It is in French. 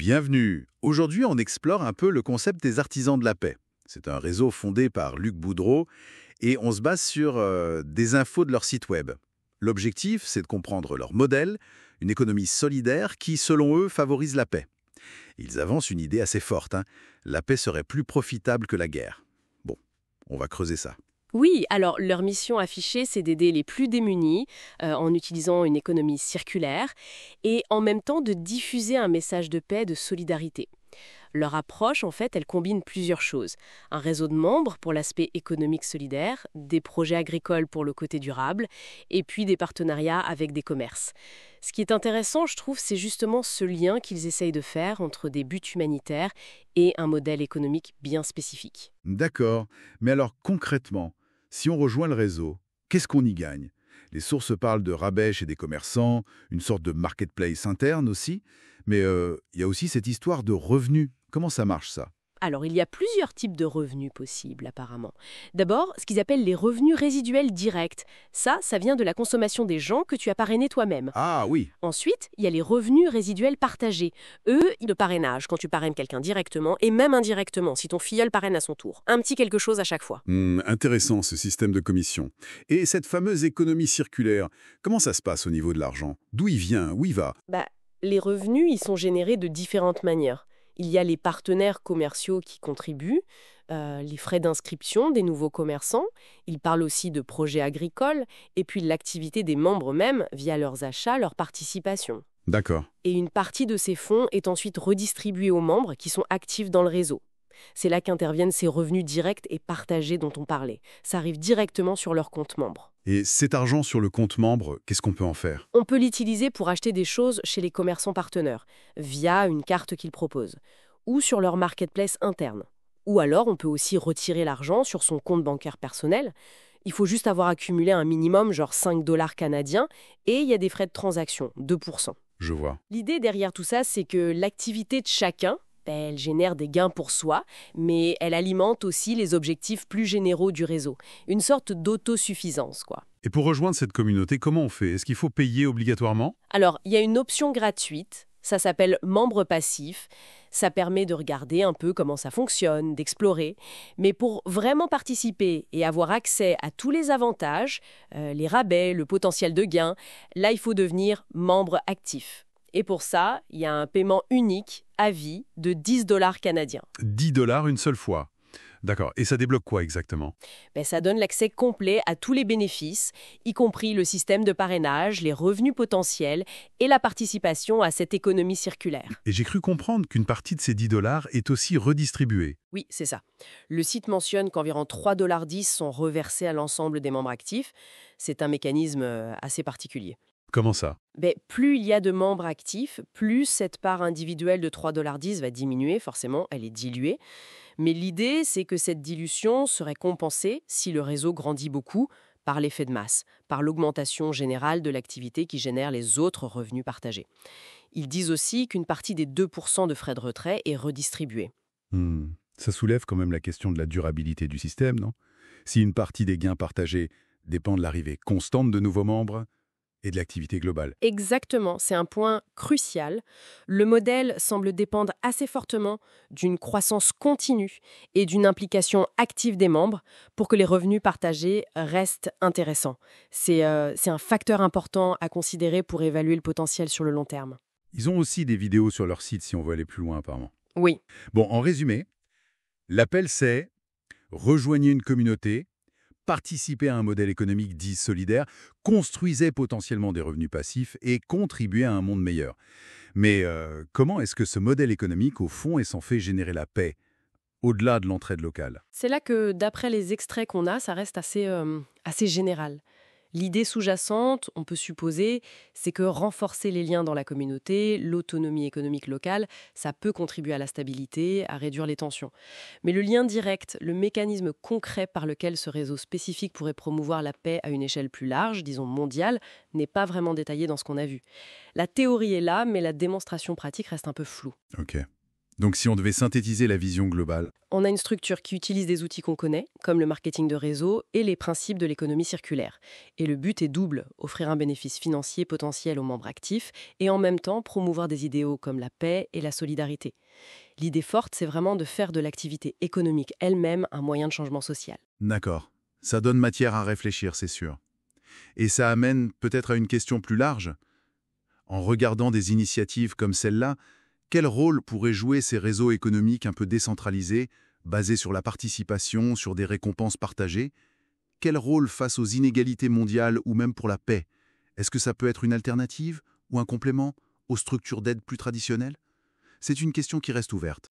Bienvenue. Aujourd'hui, on explore un peu le concept des artisans de la paix. C'est un réseau fondé par Luc Boudreau et on se base sur des infos de leur site web. L'objectif, c'est de comprendre leur modèle, une économie solidaire qui, selon eux, favorise la paix. Ils avancent une idée assez forte, hein. La paix serait plus profitable que la guerre. Bon, on va creuser ça. Oui, alors leur mission affichée, c'est d'aider les plus démunis en utilisant une économie circulaire et en même temps de diffuser un message de paix, de solidarité. Leur approche, en fait, elle combine plusieurs choses. Un réseau de membres pour l'aspect économique solidaire, des projets agricoles pour le côté durable, et puis des partenariats avec des commerces. Ce qui est intéressant, je trouve, c'est justement ce lien qu'ils essayent de faire entre des buts humanitaires et un modèle économique bien spécifique. D'accord, mais alors concrètement, si on rejoint le réseau, qu'est-ce qu'on y gagne? Les sources parlent de rabais chez des commerçants, une sorte de marketplace interne aussi, mais il y a aussi cette histoire de revenus. Comment ça marche ça? Alors, il y a plusieurs types de revenus possibles, apparemment. D'abord, ce qu'ils appellent les revenus résiduels directs. Ça vient de la consommation des gens que tu as parrainé toi-même. Ah oui, Ensuite, il y a les revenus résiduels partagés. Eux, le parrainage, quand tu parraines quelqu'un directement et même indirectement, si ton filleul parraine à son tour. Un petit quelque chose à chaque fois. Intéressant ce système de commission. Et cette fameuse économie circulaire, comment ça se passe au niveau de l'argent? D'où il vient? Où il va? Les revenus, ils sont générés de différentes manières. Il y a les partenaires commerciaux qui contribuent, les frais d'inscription des nouveaux commerçants. Ils parlent aussi de projets agricoles et puis l'activité des membres même via leurs achats, leur participation. D'accord. Et une partie de ces fonds est ensuite redistribuée aux membres qui sont actifs dans le réseau. C'est là qu'interviennent ces revenus directs et partagés dont on parlait. Ça arrive directement sur leur compte membre. Et cet argent sur le compte membre, qu'est-ce qu'on peut en faire? On peut l'utiliser pour acheter des choses chez les commerçants partenaires, via une carte qu'ils proposent, ou sur leur marketplace interne. Ou alors, on peut aussi retirer l'argent sur son compte bancaire personnel. Il faut juste avoir accumulé un minimum, genre 5 dollars canadiens, et il y a des frais de transaction, 2%. Je vois. L'idée derrière tout ça, c'est que l'activité de chacun, elle génère des gains pour soi, mais elle alimente aussi les objectifs plus généraux du réseau. Une sorte d'autosuffisance, quoi. Et pour rejoindre cette communauté, comment on fait? Est-ce qu'il faut payer obligatoirement? Alors, il y a une option gratuite, ça s'appelle membre passif. Ça permet de regarder un peu comment ça fonctionne, d'explorer. Mais pour vraiment participer et avoir accès à tous les avantages, les rabais, le potentiel de gain, là, il faut devenir membre actif. Et pour ça, il y a un paiement unique à vie de 10 dollars canadiens. 10 dollars une seule fois. D'accord. Et ça débloque quoi exactement? Ça donne l'accès complet à tous les bénéfices, y compris le système de parrainage, les revenus potentiels et la participation à cette économie circulaire. Et j'ai cru comprendre qu'une partie de ces 10 dollars est aussi redistribuée. Oui, c'est ça. Le site mentionne qu'environ 3,10 dollars sont reversés à l'ensemble des membres actifs. C'est un mécanisme assez particulier. Comment ça? Plus il y a de membres actifs, plus cette part individuelle de 3,10 dollars va diminuer, forcément, elle est diluée. Mais l'idée, c'est que cette dilution serait compensée, si le réseau grandit beaucoup, par l'effet de masse, par l'augmentation générale de l'activité qui génère les autres revenus partagés. Ils disent aussi qu'une partie des 2% de frais de retrait est redistribuée. Ça soulève quand même la question de la durabilité du système, non? Si une partie des gains partagés dépend de l'arrivée constante de nouveaux membres et de l'activité globale. Exactement, c'est un point crucial. Le modèle semble dépendre assez fortement d'une croissance continue et d'une implication active des membres pour que les revenus partagés restent intéressants. C'est un facteur important à considérer pour évaluer le potentiel sur le long terme. Ils ont aussi des vidéos sur leur site si on veut aller plus loin apparemment. Oui. Bon, en résumé, l'appel c'est rejoignez une communauté, participez à un modèle économique dit solidaire, construisez potentiellement des revenus passifs et contribuez à un monde meilleur. Mais comment est-ce que ce modèle économique, au fond, est censé générer la paix, au-delà de l'entraide locale? C'est là que, d'après les extraits qu'on a, ça reste assez général. L'idée sous-jacente, on peut supposer, c'est que renforcer les liens dans la communauté, l'autonomie économique locale, ça peut contribuer à la stabilité, à réduire les tensions. Mais le lien direct, le mécanisme concret par lequel ce réseau spécifique pourrait promouvoir la paix à une échelle plus large, disons mondiale, n'est pas vraiment détaillé dans ce qu'on a vu. La théorie est là, mais la démonstration pratique reste un peu floue. Ok. Donc si on devait synthétiser la vision globale, On a une structure qui utilise des outils qu'on connaît, comme le marketing de réseau et les principes de l'économie circulaire. Et le but est double, offrir un bénéfice financier potentiel aux membres actifs et en même temps promouvoir des idéaux comme la paix et la solidarité. L'idée forte, c'est vraiment de faire de l'activité économique elle-même un moyen de changement social. d'accord, ça donne matière à réfléchir, c'est sûr. Et ça amène peut-être à une question plus large. En regardant des initiatives comme celle-là, quel rôle pourraient jouer ces réseaux économiques un peu décentralisés, basés sur la participation, sur des récompenses partagées? Quel rôle face aux inégalités mondiales ou même pour la paix? Est-ce que ça peut être une alternative ou un complément aux structures d'aide plus traditionnelles? C'est une question qui reste ouverte.